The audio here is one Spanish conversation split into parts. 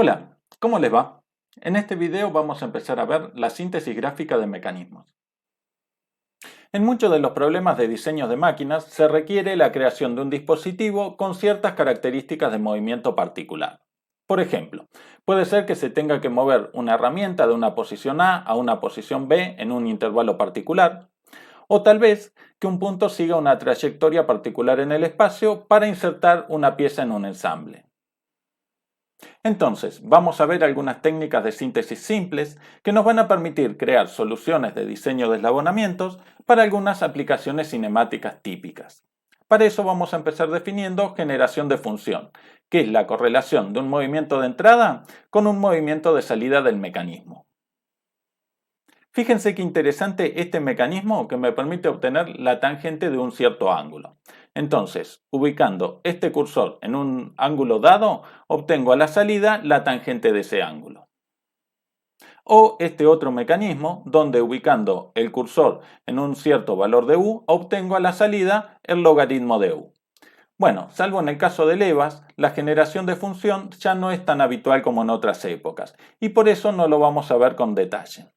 Hola, ¿cómo les va? En este video vamos a empezar a ver la síntesis gráfica de mecanismos. En muchos de los problemas de diseño de máquinas se requiere la creación de un dispositivo con ciertas características de movimiento particular. Por ejemplo, puede ser que se tenga que mover una herramienta de una posición A una posición B en un intervalo particular, o tal vez que un punto siga una trayectoria particular en el espacio para insertar una pieza en un ensamble. Entonces, vamos a ver algunas técnicas de síntesis simples que nos van a permitir crear soluciones de diseño de eslabonamientos para algunas aplicaciones cinemáticas típicas. Para eso vamos a empezar definiendo generación de función, que es la correlación de un movimiento de entrada con un movimiento de salida del mecanismo. Fíjense qué interesante este mecanismo que me permite obtener la tangente de un cierto ángulo. Entonces, ubicando este cursor en un ángulo dado, obtengo a la salida la tangente de ese ángulo. O este otro mecanismo, donde ubicando el cursor en un cierto valor de u, obtengo a la salida el logaritmo de u. Bueno, salvo en el caso de levas, la generación de función ya no es tan habitual como en otras épocas, y por eso no lo vamos a ver con detalle.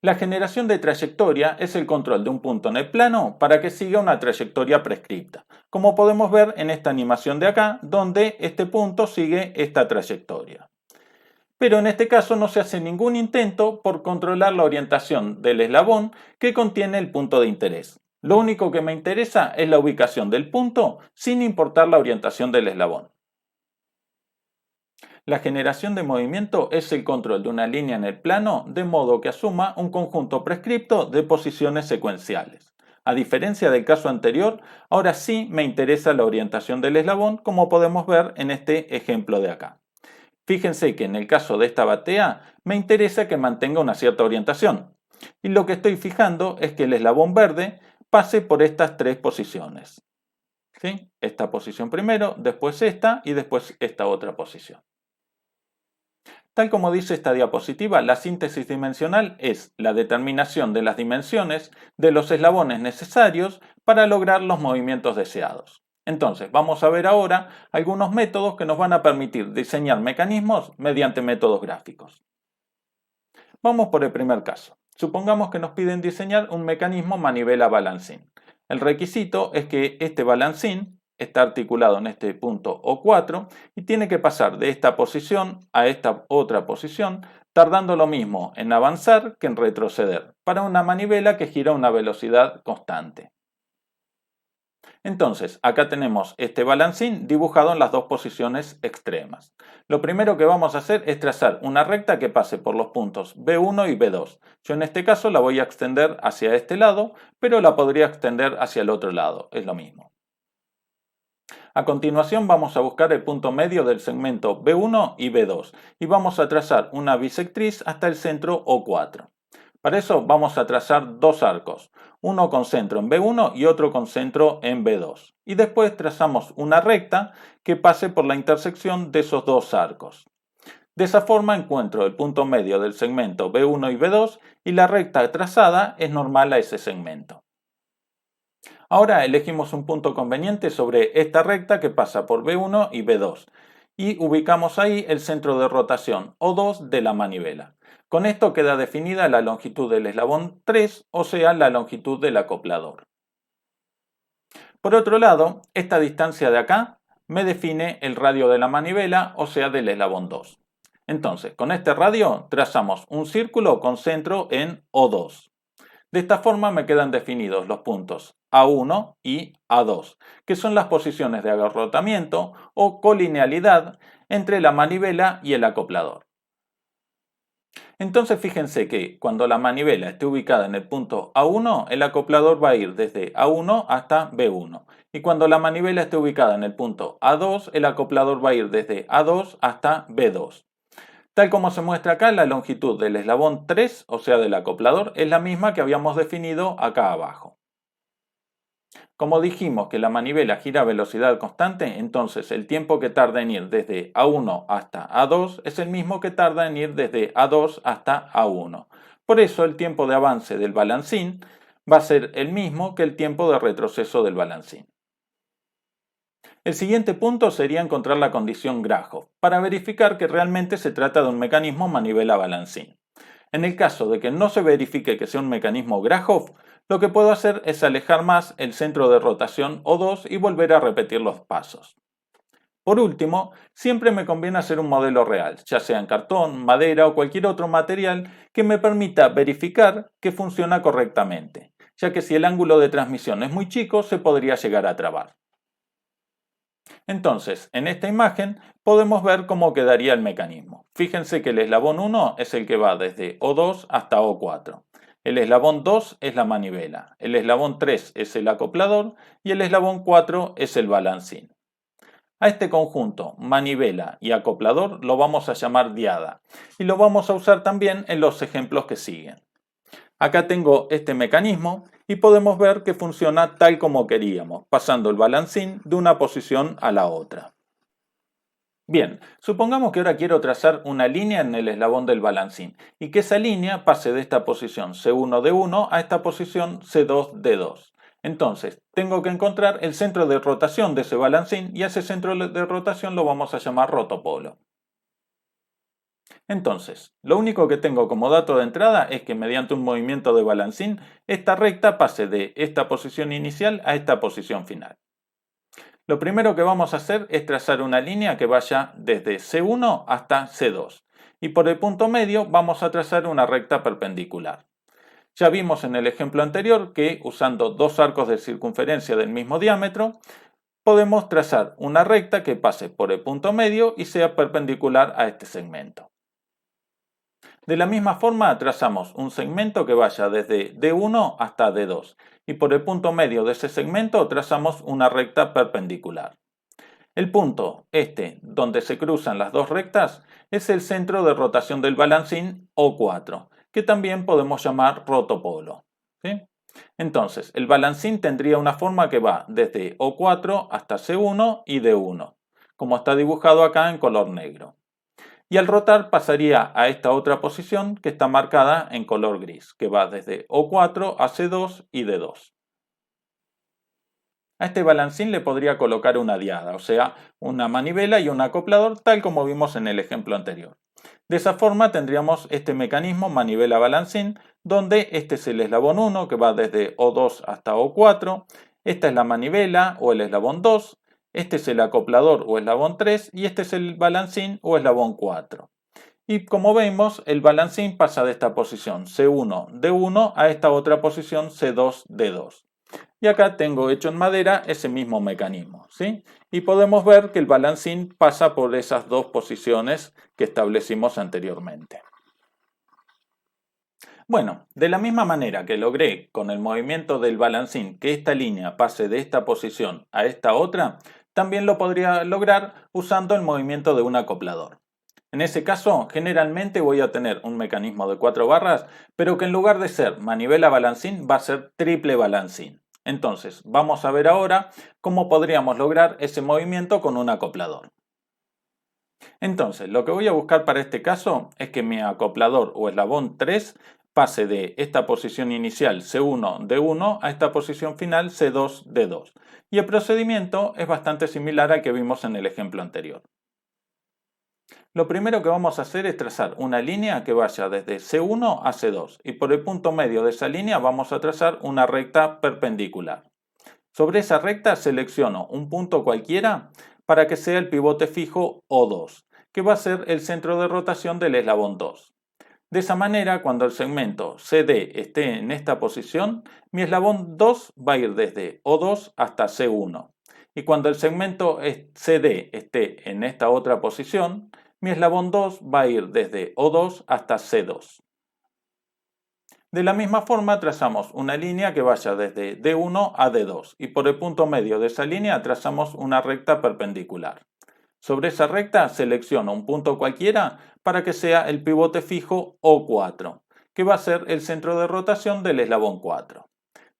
La generación de trayectoria es el control de un punto en el plano para que siga una trayectoria prescripta, como podemos ver en esta animación de acá, donde este punto sigue esta trayectoria. Pero en este caso no se hace ningún intento por controlar la orientación del eslabón que contiene el punto de interés. Lo único que me interesa es la ubicación del punto sin importar la orientación del eslabón. La generación de movimiento es el control de una línea en el plano de modo que asuma un conjunto prescripto de posiciones secuenciales. A diferencia del caso anterior, ahora sí me interesa la orientación del eslabón, como podemos ver en este ejemplo de acá. Fíjense que en el caso de esta batea me interesa que mantenga una cierta orientación. Y lo que estoy fijando es que el eslabón verde pase por estas tres posiciones. ¿Sí? Esta posición primero, después esta y después esta otra posición. Tal como dice esta diapositiva, la síntesis dimensional es la determinación de las dimensiones de los eslabones necesarios para lograr los movimientos deseados. Entonces, vamos a ver ahora algunos métodos que nos van a permitir diseñar mecanismos mediante métodos gráficos. Vamos por el primer caso. Supongamos que nos piden diseñar un mecanismo manivela balancín. El requisito es que este balancín está articulado en este punto O4 y tiene que pasar de esta posición a esta otra posición, tardando lo mismo en avanzar que en retroceder, para una manivela que gira a una velocidad constante. Entonces, acá tenemos este balancín dibujado en las dos posiciones extremas. Lo primero que vamos a hacer es trazar una recta que pase por los puntos B1 y B2. Yo en este caso la voy a extender hacia este lado, pero la podría extender hacia el otro lado, es lo mismo. A continuación vamos a buscar el punto medio del segmento B1 y B2 y vamos a trazar una bisectriz hasta el centro O4. Para eso vamos a trazar dos arcos, uno con centro en B1 y otro con centro en B2. Y después trazamos una recta que pase por la intersección de esos dos arcos. De esa forma encuentro el punto medio del segmento B1 y B2 y la recta trazada es normal a ese segmento. Ahora elegimos un punto conveniente sobre esta recta que pasa por B1 y B2 y ubicamos ahí el centro de rotación O2 de la manivela. Con esto queda definida la longitud del eslabón 3, o sea, la longitud del acoplador. Por otro lado, esta distancia de acá me define el radio de la manivela, o sea, del eslabón 2. Entonces, con este radio trazamos un círculo con centro en O2. De esta forma me quedan definidos los puntos A1 y A2, que son las posiciones de agarrotamiento o colinealidad entre la manivela y el acoplador. Entonces fíjense que cuando la manivela esté ubicada en el punto A1, el acoplador va a ir desde A1 hasta B1. Y cuando la manivela esté ubicada en el punto A2, el acoplador va a ir desde A2 hasta B2. Tal como se muestra acá, la longitud del eslabón 3, o sea del acoplador, es la misma que habíamos definido acá abajo. Como dijimos que la manivela gira a velocidad constante, entonces el tiempo que tarda en ir desde A1 hasta A2 es el mismo que tarda en ir desde A2 hasta A1. Por eso el tiempo de avance del balancín va a ser el mismo que el tiempo de retroceso del balancín. El siguiente punto sería encontrar la condición Grashof, para verificar que realmente se trata de un mecanismo manivela-balancín. En el caso de que no se verifique que sea un mecanismo Grashof, lo que puedo hacer es alejar más el centro de rotación O2 y volver a repetir los pasos. Por último, siempre me conviene hacer un modelo real, ya sea en cartón, madera o cualquier otro material que me permita verificar que funciona correctamente, ya que si el ángulo de transmisión es muy chico se podría llegar a trabar. Entonces, en esta imagen podemos ver cómo quedaría el mecanismo. Fíjense que el eslabón 1 es el que va desde O2 hasta O4. El eslabón 2 es la manivela, el eslabón 3 es el acoplador y el eslabón 4 es el balancín. A este conjunto, manivela y acoplador, lo vamos a llamar diada y lo vamos a usar también en los ejemplos que siguen. Acá tengo este mecanismo y podemos ver que funciona tal como queríamos, pasando el balancín de una posición a la otra. Bien, supongamos que ahora quiero trazar una línea en el eslabón del balancín y que esa línea pase de esta posición C1D1 a esta posición C2D2. Entonces, tengo que encontrar el centro de rotación de ese balancín y a ese centro de rotación lo vamos a llamar rotopolo. Entonces, lo único que tengo como dato de entrada es que mediante un movimiento de balancín, esta recta pase de esta posición inicial a esta posición final. Lo primero que vamos a hacer es trazar una línea que vaya desde C1 hasta C2 y por el punto medio vamos a trazar una recta perpendicular. Ya vimos en el ejemplo anterior que usando dos arcos de circunferencia del mismo diámetro podemos trazar una recta que pase por el punto medio y sea perpendicular a este segmento. De la misma forma trazamos un segmento que vaya desde D1 hasta D2 y por el punto medio de ese segmento trazamos una recta perpendicular. El punto donde se cruzan las dos rectas es el centro de rotación del balancín O4, que también podemos llamar rotopolo. ¿Sí? Entonces, el balancín tendría una forma que va desde O4 hasta C1 y D1, como está dibujado acá en color negro. Y al rotar pasaría a esta otra posición que está marcada en color gris, que va desde O4 a C2 y D2. A este balancín le podría colocar una diada, o sea, una manivela y un acoplador, tal como vimos en el ejemplo anterior. De esa forma tendríamos este mecanismo manivela-balancín, donde este es el eslabón 1, que va desde O2 hasta O4, esta es la manivela o el eslabón 2, este es el acoplador o eslabón 3 y este es el balancín o eslabón 4. Y como vemos, el balancín pasa de esta posición C1D1 a esta otra posición C2D2. Y acá tengo hecho en madera ese mismo mecanismo, ¿sí? Y podemos ver que el balancín pasa por esas dos posiciones que establecimos anteriormente. Bueno, de la misma manera que logré con el movimiento del balancín que esta línea pase de esta posición a esta otra, también lo podría lograr usando el movimiento de un acoplador. En ese caso, generalmente voy a tener un mecanismo de 4 barras, pero que en lugar de ser manivela balancín va a ser triple balancín. Entonces, vamos a ver ahora cómo podríamos lograr ese movimiento con un acoplador. Entonces, lo que voy a buscar para este caso es que mi acoplador o eslabón 3 pase de esta posición inicial C1D1 a esta posición final C2D2. Y el procedimiento es bastante similar al que vimos en el ejemplo anterior. Lo primero que vamos a hacer es trazar una línea que vaya desde C1 a C2 y por el punto medio de esa línea vamos a trazar una recta perpendicular. Sobre esa recta selecciono un punto cualquiera para que sea el pivote fijo O2, que va a ser el centro de rotación del eslabón 2. De esa manera, cuando el segmento CD esté en esta posición, mi eslabón 2 va a ir desde O2 hasta C1. Y cuando el segmento CD esté en esta otra posición, mi eslabón 2 va a ir desde O2 hasta C2. De la misma forma trazamos una línea que vaya desde D1 a D2 y por el punto medio de esa línea trazamos una recta perpendicular. Sobre esa recta selecciono un punto cualquiera para que sea el pivote fijo O4, que va a ser el centro de rotación del eslabón 4.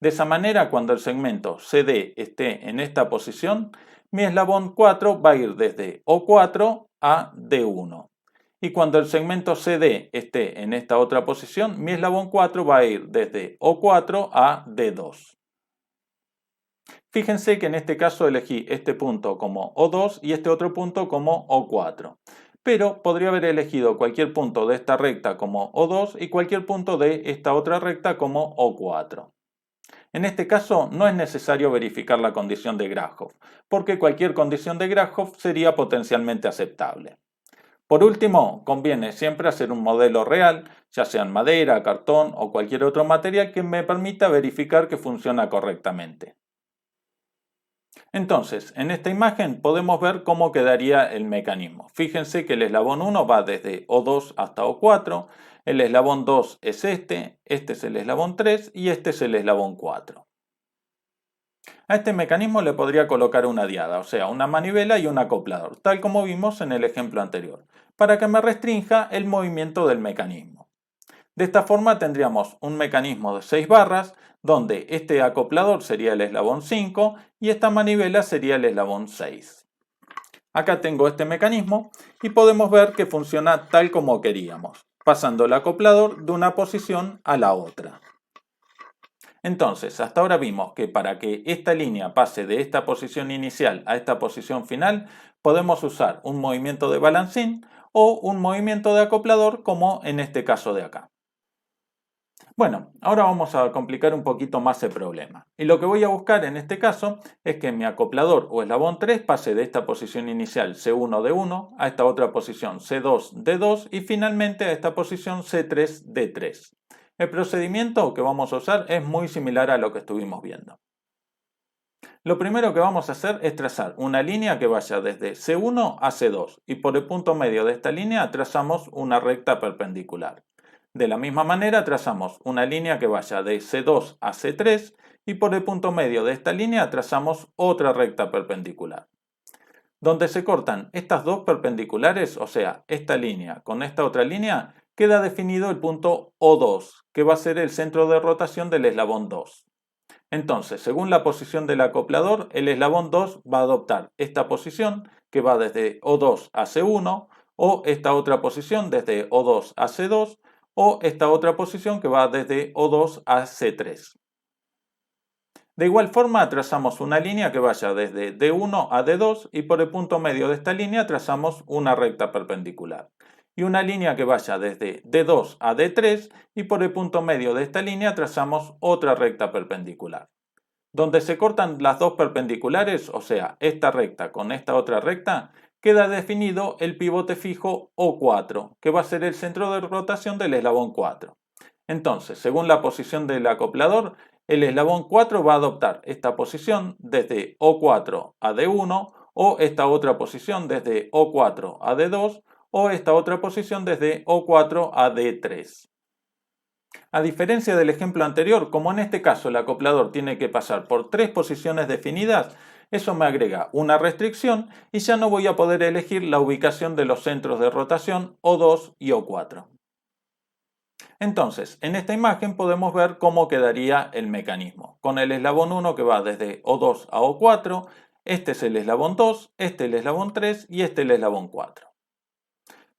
De esa manera, cuando el segmento CD esté en esta posición, mi eslabón 4 va a ir desde O4 a D1. Y cuando el segmento CD esté en esta otra posición, mi eslabón 4 va a ir desde O4 a D2. Fíjense que en este caso elegí este punto como O2 y este otro punto como O4. Pero podría haber elegido cualquier punto de esta recta como O2 y cualquier punto de esta otra recta como O4. En este caso no es necesario verificar la condición de Grashof, porque cualquier condición de Grashof sería potencialmente aceptable. Por último, conviene siempre hacer un modelo real, ya sea en madera, cartón o cualquier otro material que me permita verificar que funciona correctamente. Entonces, en esta imagen podemos ver cómo quedaría el mecanismo. Fíjense que el eslabón 1 va desde O2 hasta O4, el eslabón 2 es este es el eslabón 3 y este es el eslabón 4. A este mecanismo le podría colocar una diada, o sea, una manivela y un acoplador, tal como vimos en el ejemplo anterior, para que me restrinja el movimiento del mecanismo. De esta forma tendríamos un mecanismo de 6 barras, donde este acoplador sería el eslabón 5 y esta manivela sería el eslabón 6. Acá tengo este mecanismo y podemos ver que funciona tal como queríamos, pasando el acoplador de una posición a la otra. Entonces, hasta ahora vimos que para que esta línea pase de esta posición inicial a esta posición final, podemos usar un movimiento de balancín o un movimiento de acoplador como en este caso de acá. Bueno, ahora vamos a complicar un poquito más el problema. Y lo que voy a buscar en este caso es que mi acoplador o eslabón 3 pase de esta posición inicial C1D1 a esta otra posición C2D2 y finalmente a esta posición C3D3. El procedimiento que vamos a usar es muy similar a lo que estuvimos viendo. Lo primero que vamos a hacer es trazar una línea que vaya desde C1 a C2 y por el punto medio de esta línea trazamos una recta perpendicular. De la misma manera trazamos una línea que vaya de C2 a C3 y por el punto medio de esta línea trazamos otra recta perpendicular. Donde se cortan estas dos perpendiculares, o sea, esta línea con esta otra línea, queda definido el punto O2, que va a ser el centro de rotación del eslabón 2. Entonces, según la posición del acoplador, el eslabón 2 va a adoptar esta posición, que va desde O2 a C1, o esta otra posición desde O2 a C2, o esta otra posición que va desde O2 a C3. De igual forma trazamos una línea que vaya desde D1 a D2 y por el punto medio de esta línea trazamos una recta perpendicular. Y una línea que vaya desde D2 a D3 y por el punto medio de esta línea trazamos otra recta perpendicular. Donde se cortan las dos perpendiculares, o sea, esta recta con esta otra recta, queda definido el pivote fijo O4, que va a ser el centro de rotación del eslabón 4. Entonces, según la posición del acoplador, el eslabón 4 va a adoptar esta posición desde O4 a D1 o esta otra posición desde O4 a D2 o esta otra posición desde O4 a D3. A diferencia del ejemplo anterior, como en este caso el acoplador tiene que pasar por tres posiciones definidas, eso me agrega una restricción y ya no voy a poder elegir la ubicación de los centros de rotación O2 y O4. Entonces, en esta imagen podemos ver cómo quedaría el mecanismo, con el eslabón 1 que va desde O2 a O4, este es el eslabón 2, este el eslabón 3 y este el eslabón 4.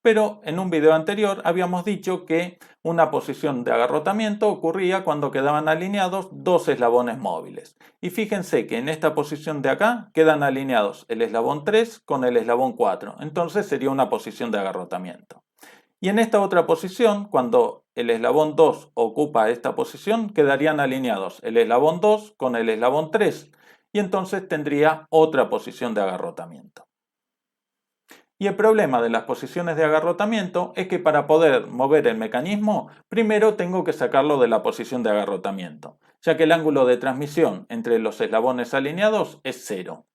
Pero en un video anterior habíamos dicho que una posición de agarrotamiento ocurría cuando quedaban alineados dos eslabones móviles. Y fíjense que en esta posición de acá quedan alineados el eslabón 3 con el eslabón 4, entonces sería una posición de agarrotamiento. Y en esta otra posición, cuando el eslabón 2 ocupa esta posición, quedarían alineados el eslabón 2 con el eslabón 3 y entonces tendría otra posición de agarrotamiento. Y el problema de las posiciones de agarrotamiento es que para poder mover el mecanismo, primero tengo que sacarlo de la posición de agarrotamiento, ya que el ángulo de transmisión entre los eslabones alineados es 0.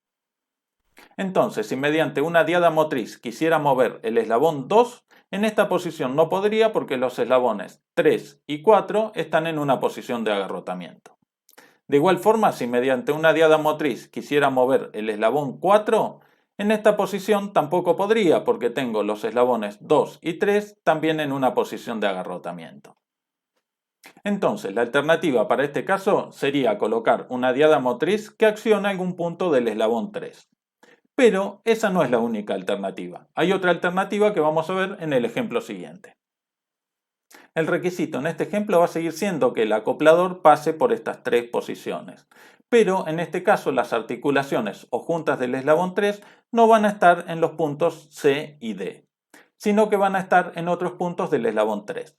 Entonces, si mediante una diada motriz quisiera mover el eslabón 2, en esta posición no podría porque los eslabones 3 y 4 están en una posición de agarrotamiento. De igual forma, si mediante una diada motriz quisiera mover el eslabón 4, en esta posición tampoco podría porque tengo los eslabones 2 y 3 también en una posición de agarrotamiento. Entonces, la alternativa para este caso sería colocar una diada motriz que accione algún punto del eslabón 3. Pero esa no es la única alternativa. Hay otra alternativa que vamos a ver en el ejemplo siguiente. El requisito en este ejemplo va a seguir siendo que el acoplador pase por estas tres posiciones. pero en este caso las articulaciones o juntas del eslabón 3 no van a estar en los puntos C y D, sino que van a estar en otros puntos del eslabón 3.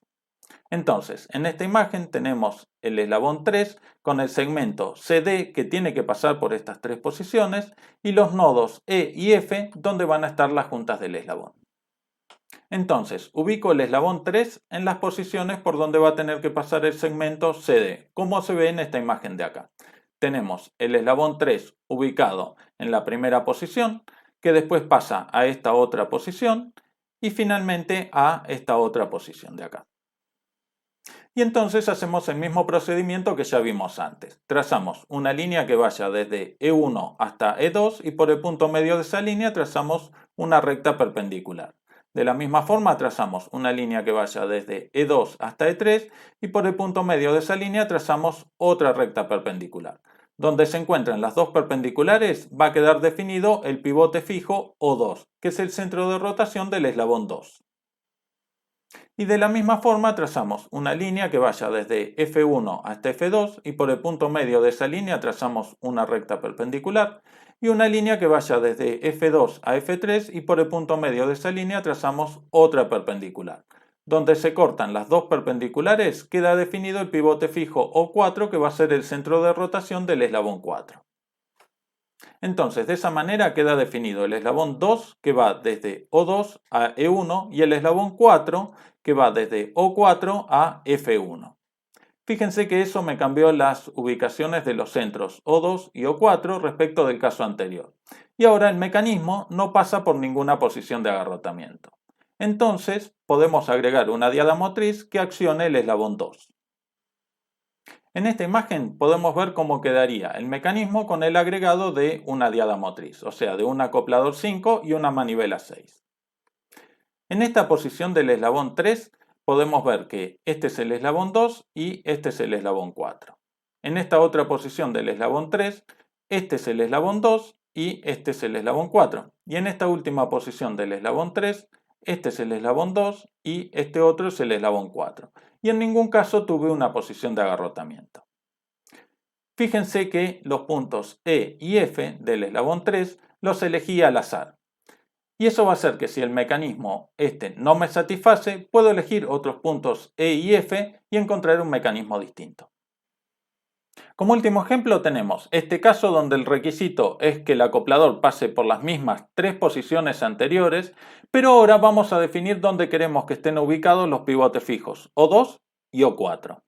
Entonces, en esta imagen tenemos el eslabón 3 con el segmento CD que tiene que pasar por estas tres posiciones y los nodos E y F donde van a estar las juntas del eslabón. Entonces, ubico el eslabón 3 en las posiciones por donde va a tener que pasar el segmento CD, como se ve en esta imagen de acá. Tenemos el eslabón 3 ubicado en la primera posición, que después pasa a esta otra posición y finalmente a esta otra posición de acá. Y entonces hacemos el mismo procedimiento que ya vimos antes. Trazamos una línea que vaya desde E1 hasta E2 y por el punto medio de esa línea trazamos una recta perpendicular. De la misma forma trazamos una línea que vaya desde E2 hasta E3 y por el punto medio de esa línea trazamos otra recta perpendicular. Donde se encuentran las dos perpendiculares va a quedar definido el pivote fijo O2, que es el centro de rotación del eslabón 2. Y de la misma forma trazamos una línea que vaya desde F1 hasta F2 y por el punto medio de esa línea trazamos una recta perpendicular y una línea que vaya desde F2 a F3 y por el punto medio de esa línea trazamos otra perpendicular. Donde se cortan las dos perpendiculares queda definido el pivote fijo O4 que va a ser el centro de rotación del eslabón 4. Entonces, de esa manera queda definido el eslabón 2 que va desde O2 a E1 y el eslabón 4 que va desde O4 a F1. Fíjense que eso me cambió las ubicaciones de los centros O2 y O4 respecto del caso anterior. Y ahora el mecanismo no pasa por ninguna posición de agarrotamiento. Entonces, podemos agregar una diada motriz que accione el eslabón 2. En esta imagen podemos ver cómo quedaría el mecanismo con el agregado de una diada motriz, o sea, de un acoplador 5 y una manivela 6. En esta posición del eslabón 3 podemos ver que este es el eslabón 2 y este es el eslabón 4. En esta otra posición del eslabón 3, este es el eslabón 2 y este es el eslabón 4. Y en esta última posición del eslabón 3, este es el eslabón 2 y este otro es el eslabón 4. Y en ningún caso tuve una posición de agarrotamiento. Fíjense que los puntos E y F del eslabón 3 los elegí al azar. Y eso va a hacer que si el mecanismo no me satisface, puedo elegir otros puntos E y F y encontrar un mecanismo distinto. Como último ejemplo tenemos este caso donde el requisito es que el acoplador pase por las mismas tres posiciones anteriores, pero ahora vamos a definir dónde queremos que estén ubicados los pivotes fijos, O2 y O4.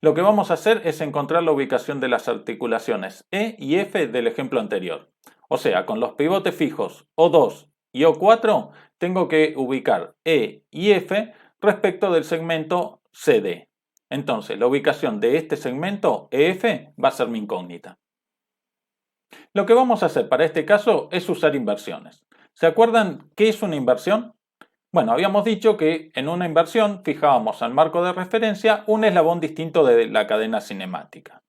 Lo que vamos a hacer es encontrar la ubicación de las articulaciones E y F del ejemplo anterior. O sea, con los pivotes fijos O2 y O4 tengo que ubicar E y F respecto del segmento CD. Entonces, la ubicación de este segmento EF va a ser mi incógnita. Lo que vamos a hacer para este caso es usar inversiones. ¿Se acuerdan qué es una inversión? Bueno, habíamos dicho que en una inversión fijábamos al marco de referencia un eslabón distinto de la cadena cinemática.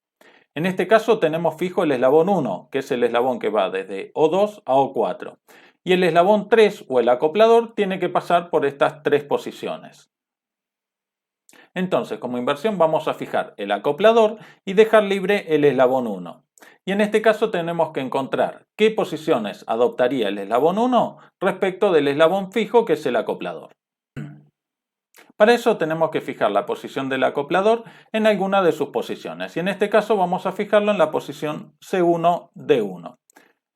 En este caso tenemos fijo el eslabón 1, que es el eslabón que va desde O2 a O4. Y el eslabón 3 o el acoplador tiene que pasar por estas tres posiciones. Entonces, como inversión vamos a fijar el acoplador y dejar libre el eslabón 1. Y en este caso tenemos que encontrar qué posiciones adoptaría el eslabón 1 respecto del eslabón fijo que es el acoplador. Para eso tenemos que fijar la posición del acoplador en alguna de sus posiciones y en este caso vamos a fijarlo en la posición C1, D1.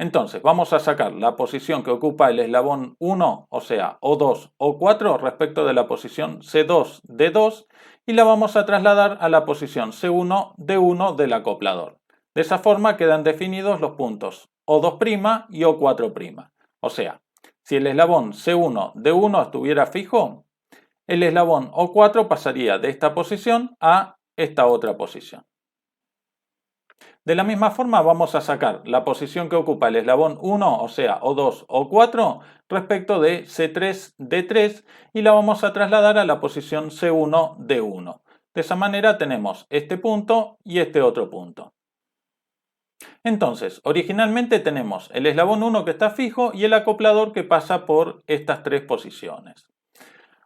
Entonces vamos a sacar la posición que ocupa el eslabón 1, o sea O2, O4 respecto de la posición C2, D2 y la vamos a trasladar a la posición C1, D1 del acoplador. De esa forma quedan definidos los puntos O2' y O4'. O sea, si el eslabón C1, D1 estuviera fijo, el eslabón O4 pasaría de esta posición a esta otra posición. De la misma forma vamos a sacar la posición que ocupa el eslabón 1, o sea O2, O4, respecto de C3, D3 y la vamos a trasladar a la posición C1, D1. De esa manera tenemos este punto y este otro punto. Entonces, originalmente tenemos el eslabón 1 que está fijo y el acoplador que pasa por estas tres posiciones.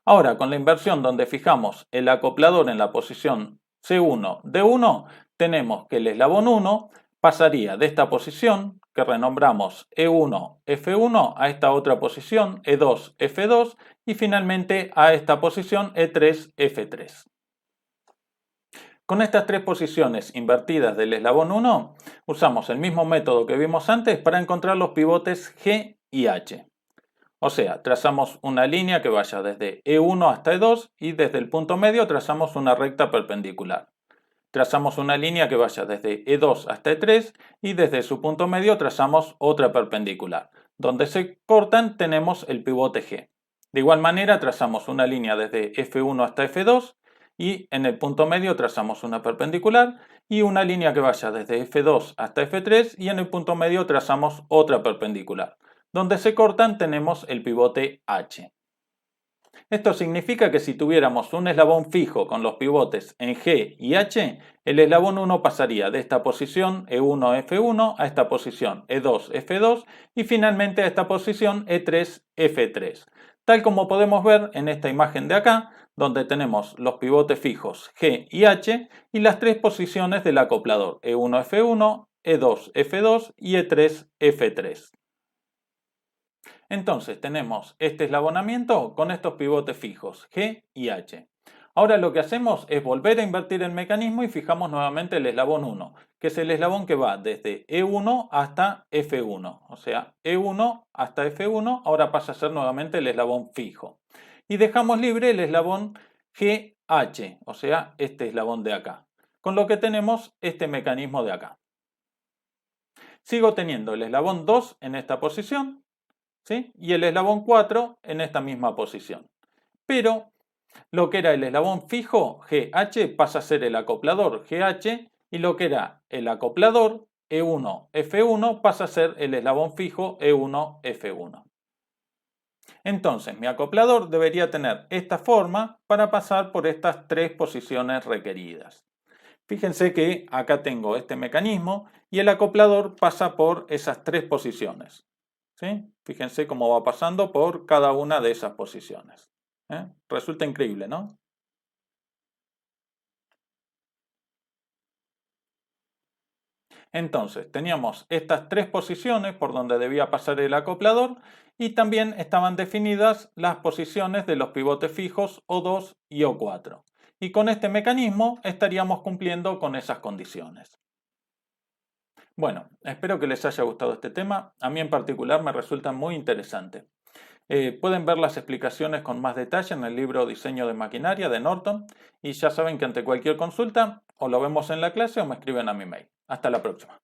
Ahora, con la inversión donde fijamos el acoplador en la posición C1, D1, tenemos que el eslabón 1 pasaría de esta posición, que renombramos E1, F1, a esta otra posición, E2, F2, y finalmente a esta posición, E3, F3. Con estas tres posiciones invertidas del eslabón 1, usamos el mismo método que vimos antes para encontrar los pivotes G y H. O sea, trazamos una línea que vaya desde E1 hasta E2 y desde el punto medio trazamos una recta perpendicular. Trazamos una línea que vaya desde E2 hasta E3 y desde su punto medio trazamos otra perpendicular. Donde se cortan tenemos el pivote G. De igual manera trazamos una línea desde F1 hasta F2 y en el punto medio trazamos una perpendicular y una línea que vaya desde F2 hasta F3 y en el punto medio trazamos otra perpendicular. Donde se cortan tenemos el pivote H. Esto significa que si tuviéramos un eslabón fijo con los pivotes en G y H, el eslabón 1 pasaría de esta posición E1, F1 a esta posición E2, F2 y finalmente a esta posición E3, F3. Tal como podemos ver en esta imagen de acá, donde tenemos los pivotes fijos G y H y las tres posiciones del acoplador E1, F1, E2, F2 y E3, F3. Entonces tenemos este eslabonamiento con estos pivotes fijos G y H. Ahora lo que hacemos es volver a invertir el mecanismo y fijamos nuevamente el eslabón 1, que es el eslabón que va desde E1 hasta F1. O sea, E1 hasta F1 ahora pasa a ser nuevamente el eslabón fijo. Y dejamos libre el eslabón GH, o sea, este eslabón de acá. Con lo que tenemos este mecanismo de acá. Sigo teniendo el eslabón 2 en esta posición, ¿sí? Y el eslabón 4 en esta misma posición. Pero lo que era el eslabón fijo GH pasa a ser el acoplador GH y lo que era el acoplador E1, F1 pasa a ser el eslabón fijo E1, F1. Entonces mi acoplador debería tener esta forma para pasar por estas tres posiciones requeridas. Fíjense que acá tengo este mecanismo y el acoplador pasa por esas tres posiciones. ¿Sí? Fíjense cómo va pasando por cada una de esas posiciones. Resulta increíble, ¿no? Entonces, teníamos estas tres posiciones por donde debía pasar el acoplador y también estaban definidas las posiciones de los pivotes fijos O2 y O4. Y con este mecanismo estaríamos cumpliendo con esas condiciones. Bueno, espero que les haya gustado este tema. A mí en particular me resulta muy interesante. Pueden ver las explicaciones con más detalle en el libro Diseño de Maquinaria de Norton y ya saben que ante cualquier consulta o lo vemos en la clase o me escriben a mi mail. Hasta la próxima.